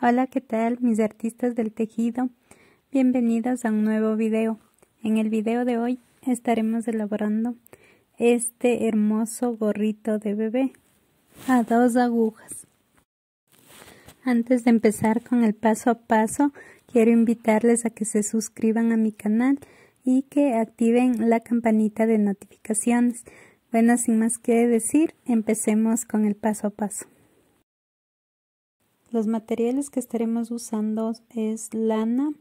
Hola, ¿qué tal mis artistas del tejido? Bienvenidos a un nuevo video. En el video de hoy estaremos elaborando este hermoso gorrito de bebé a 2 agujas. Antes de empezar con el paso a paso, quiero invitarles a que se suscriban a mi canal y que activen la campanita de notificaciones. Bueno, sin más que decir, empecemos con el paso a paso. Los materiales que estaremos usando es lana,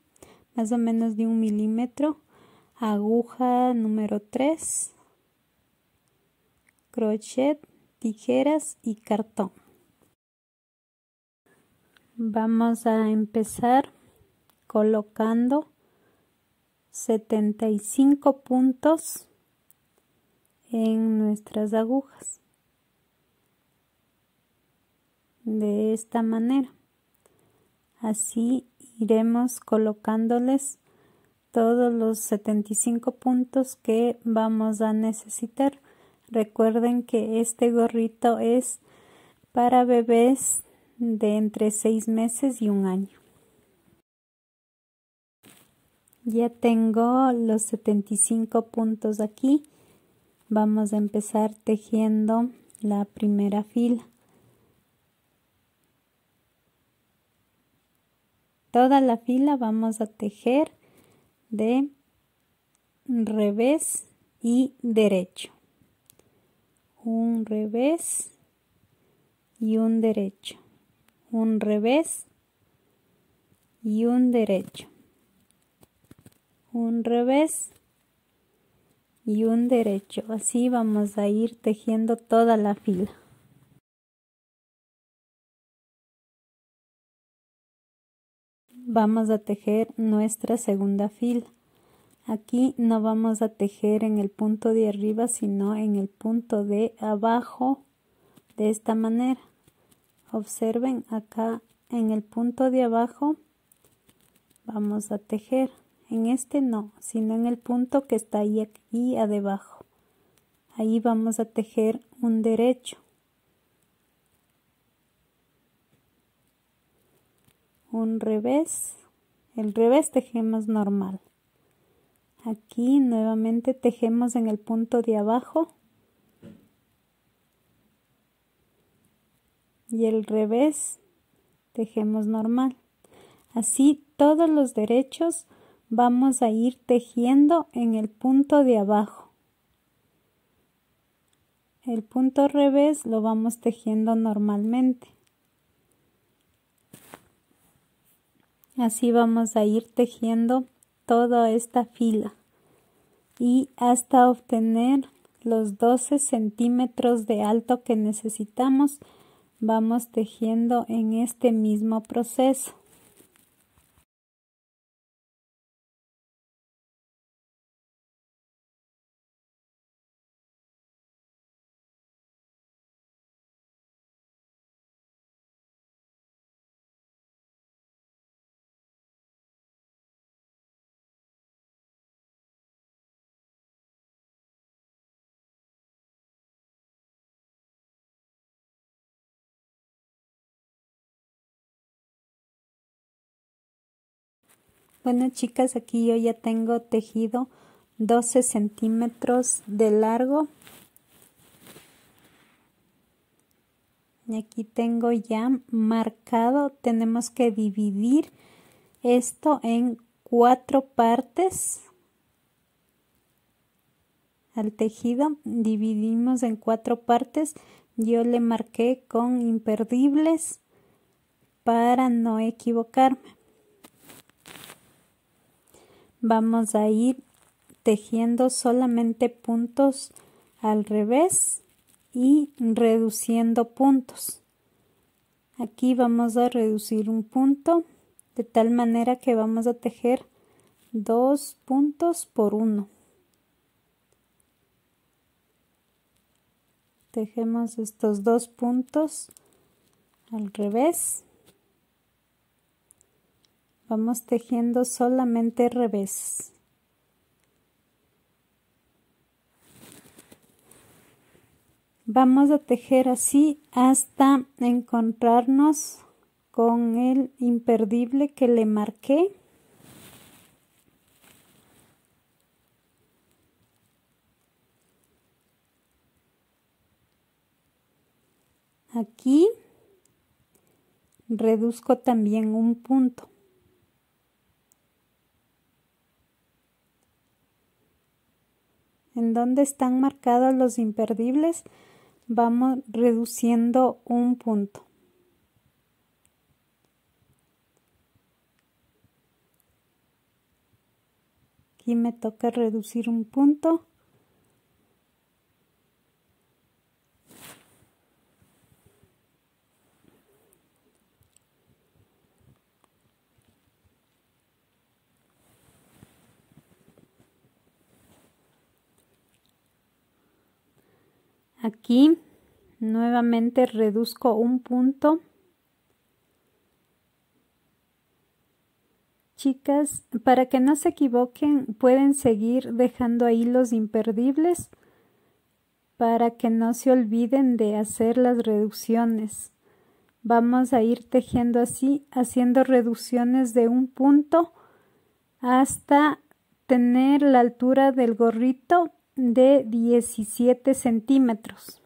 más o menos de 1 milímetro, aguja número 3, crochet, tijeras y cartón. Vamos a empezar colocando 75 puntos en nuestras agujas. De esta manera, así iremos colocándoles todos los 75 puntos que vamos a necesitar. Recuerden que este gorrito es para bebés de entre 6 meses y 1 año. Ya tengo los 75 puntos aquí. Vamos a empezar tejiendo la primera fila. Toda la fila vamos a tejer de revés y derecho. Un revés y un derecho. Un revés y un derecho. Un revés y un derecho. Así vamos a ir tejiendo toda la fila. Vamos a tejer nuestra segunda fila. Aquí no vamos a tejer en el punto de arriba, sino en el punto de abajo, de esta manera. Observen acá en el punto de abajo vamos a tejer. En este no, sino en el punto que está ahí aquí abajo. Ahí vamos a tejer un derecho. Un revés, el revés tejemos normal. Aquí nuevamente tejemos en el punto de abajo y el revés tejemos normal. Así todos los derechos vamos a ir tejiendo en el punto de abajo. El punto revés lo vamos tejiendo normalmente. Así vamos a ir tejiendo toda esta fila y hasta obtener los 12 centímetros de alto que necesitamos. Vamos tejiendo en este mismo proceso. Bueno, chicas, aquí yo ya tengo tejido 12 centímetros de largo. Y aquí tengo ya marcado, tenemos que dividir esto en 4 partes. Al tejido dividimos en 4 partes. Yo le marqué con imperdibles para no equivocarme. Vamos a ir tejiendo solamente puntos al revés y reduciendo puntos. Aquí vamos a reducir un punto de tal manera que vamos a tejer 2 puntos por 1. Tejemos estos 2 puntos al revés. Vamos tejiendo solamente reveses. Vamos a tejer así hasta encontrarnos con el imperdible que le marqué. Aquí reduzco también un punto. En donde están marcados los imperdibles, vamos reduciendo un punto. Aquí me toca reducir un punto. Aquí nuevamente reduzco un punto. Chicas, para que no se equivoquen, pueden seguir dejando ahí los imperdibles para que no se olviden de hacer las reducciones. Vamos a ir tejiendo así, haciendo reducciones de un punto hasta tener la altura del gorrito de 17 centímetros.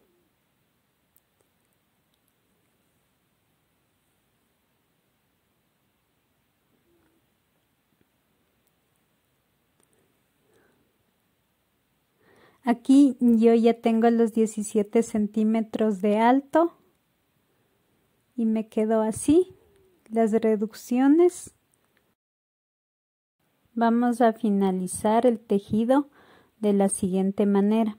Aquí yo ya tengo los 17 centímetros de alto y me quedo así las reducciones. Vamos a finalizar el tejido de la siguiente manera.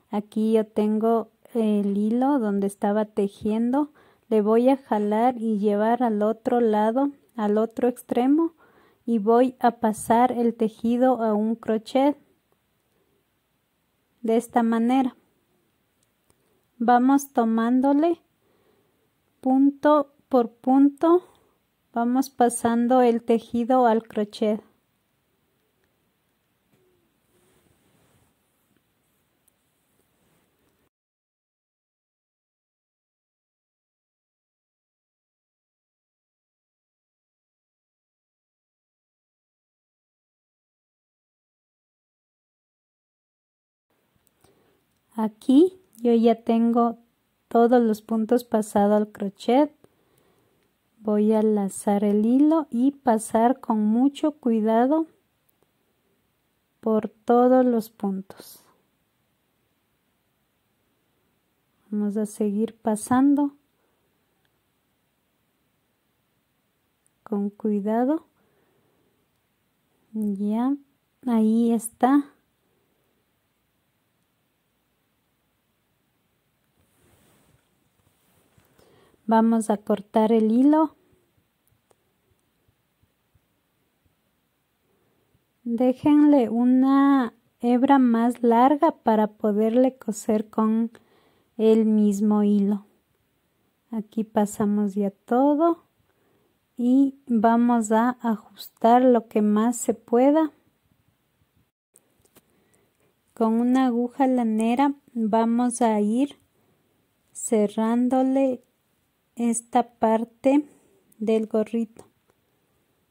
Aquí yo tengo el hilo donde estaba tejiendo, le voy a jalar y llevar al otro lado, al otro extremo, y voy a pasar el tejido a un crochet. De esta manera vamos tomándole punto por punto, vamos pasando el tejido al crochet. Aquí yo ya tengo todos los puntos pasados al crochet. Voy a lazar el hilo y pasar con mucho cuidado por todos los puntos. Vamos a seguir pasando con cuidado. Ya, ahí está. Vamos a cortar el hilo. Déjenle una hebra más larga para poderle coser con el mismo hilo. Aquí pasamos ya todo y vamos a ajustar lo que más se pueda. Con una aguja lanera vamos a ir cerrándole esta parte del gorrito.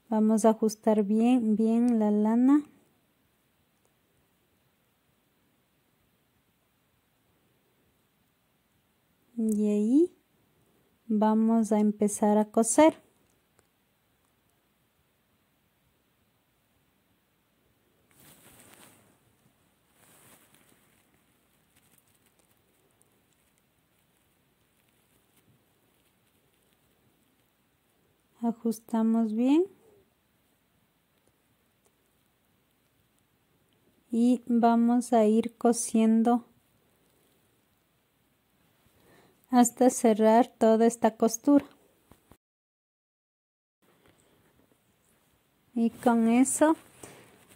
Vamos a ajustar bien la lana. Y ahí vamos a empezar a coser. Ajustamos bien. Y vamos a ir cosiendo hasta cerrar toda esta costura. Y con eso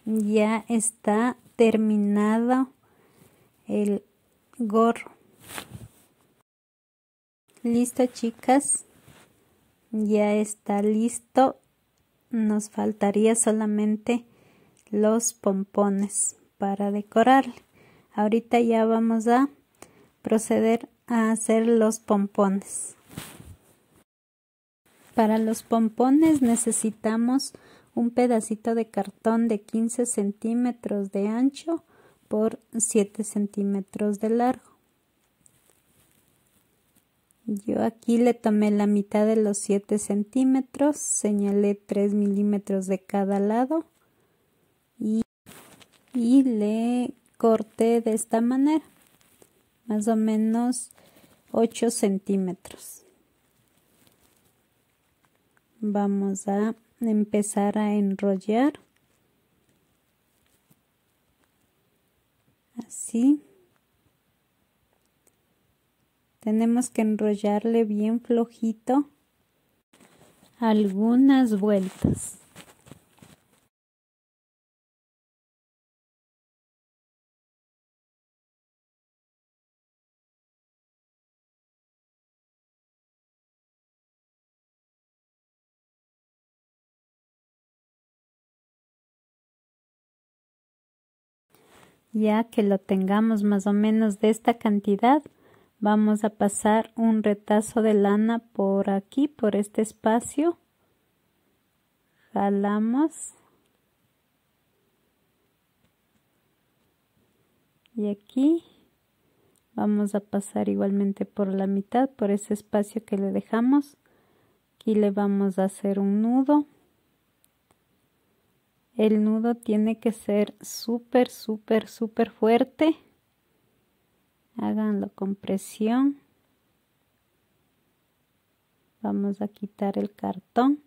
ya está terminado el gorro. Listo, chicas, ya está listo. Nos faltaría solamente los pompones para decorar. Ahorita ya vamos a proceder a hacer los pompones. Para los pompones necesitamos un pedacito de cartón de 15 centímetros de ancho por 7 centímetros de largo. Yo aquí le tomé la mitad de los 7 centímetros, señalé 3 milímetros de cada lado y le corté de esta manera, más o menos 8 centímetros. Vamos a empezar a enrollar así. Tenemos que enrollarle bien flojito algunas vueltas. Ya que lo tengamos más o menos de esta cantidad, vamos a pasar un retazo de lana por aquí, por este espacio. Jalamos. Y aquí vamos a pasar igualmente por la mitad, por ese espacio que le dejamos. Aquí le vamos a hacer un nudo. El nudo tiene que ser súper fuerte. Háganlo con presión. Vamos a quitar el cartón.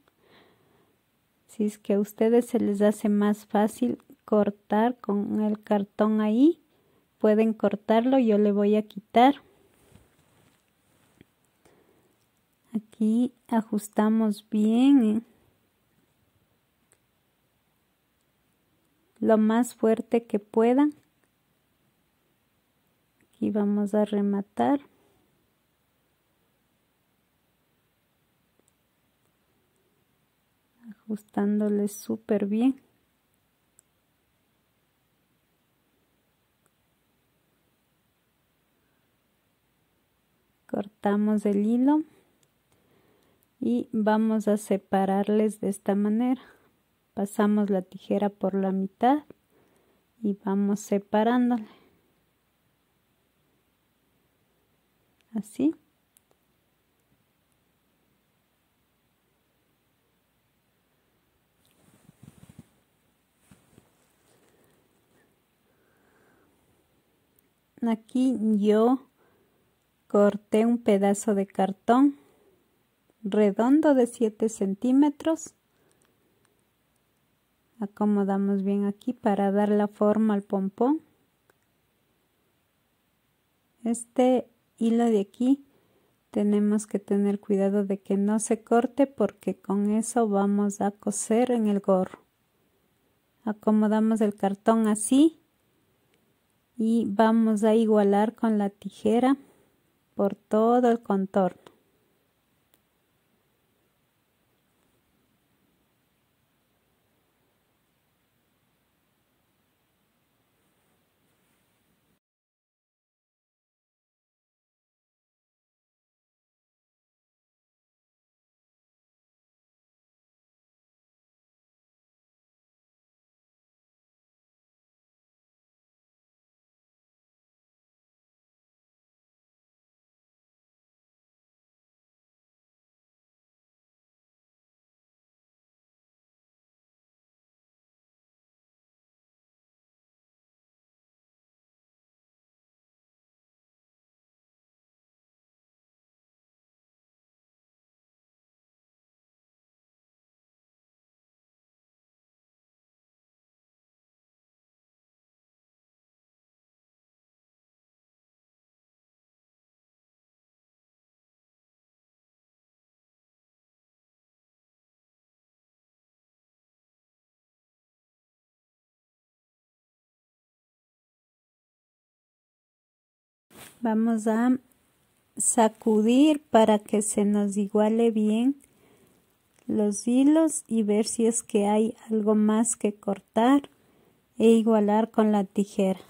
Si es que a ustedes se les hace más fácil cortar con el cartón ahí, pueden cortarlo. Yo le voy a quitar. Aquí ajustamos bien lo más fuerte que puedan. Aquí vamos a rematar. Ajustándole súper bien. Cortamos el hilo y vamos a separarles de esta manera. Pasamos la tijera por la mitad y vamos separándole. Así. Aquí yo corté un pedazo de cartón redondo de 7 centímetros. Acomodamos bien aquí para dar la forma al pompón. Este hilo de aquí tenemos que tener cuidado de que no se corte, porque con eso vamos a coser en el gorro. Acomodamos el cartón así y vamos a igualar con la tijera por todo el contorno. Vamos a sacudir para que se nos iguale bien los hilos y ver si es que hay algo más que cortar e igualar con la tijera.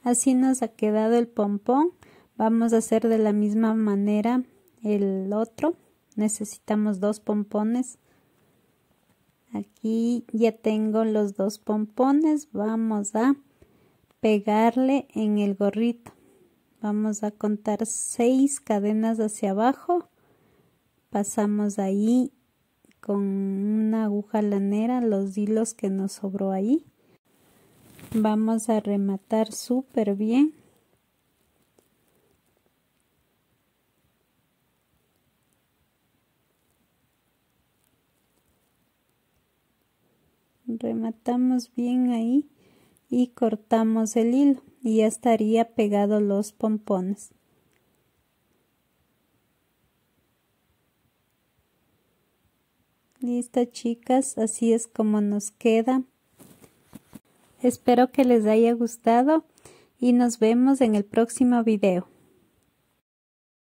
Así nos ha quedado el pompón. Vamos a hacer de la misma manera el otro. Necesitamos 2 pompones. Aquí ya tengo los 2 pompones. Vamos a pegarle en el gorrito. Vamos a contar 6 cadenas hacia abajo. Pasamos ahí con una aguja lanera los hilos que nos sobró ahí. Vamos a rematar súper bien. Rematamos bien ahí y cortamos el hilo y ya estaría pegado los pompones. Listo, chicas, así es como nos queda. Espero que les haya gustado y nos vemos en el próximo video.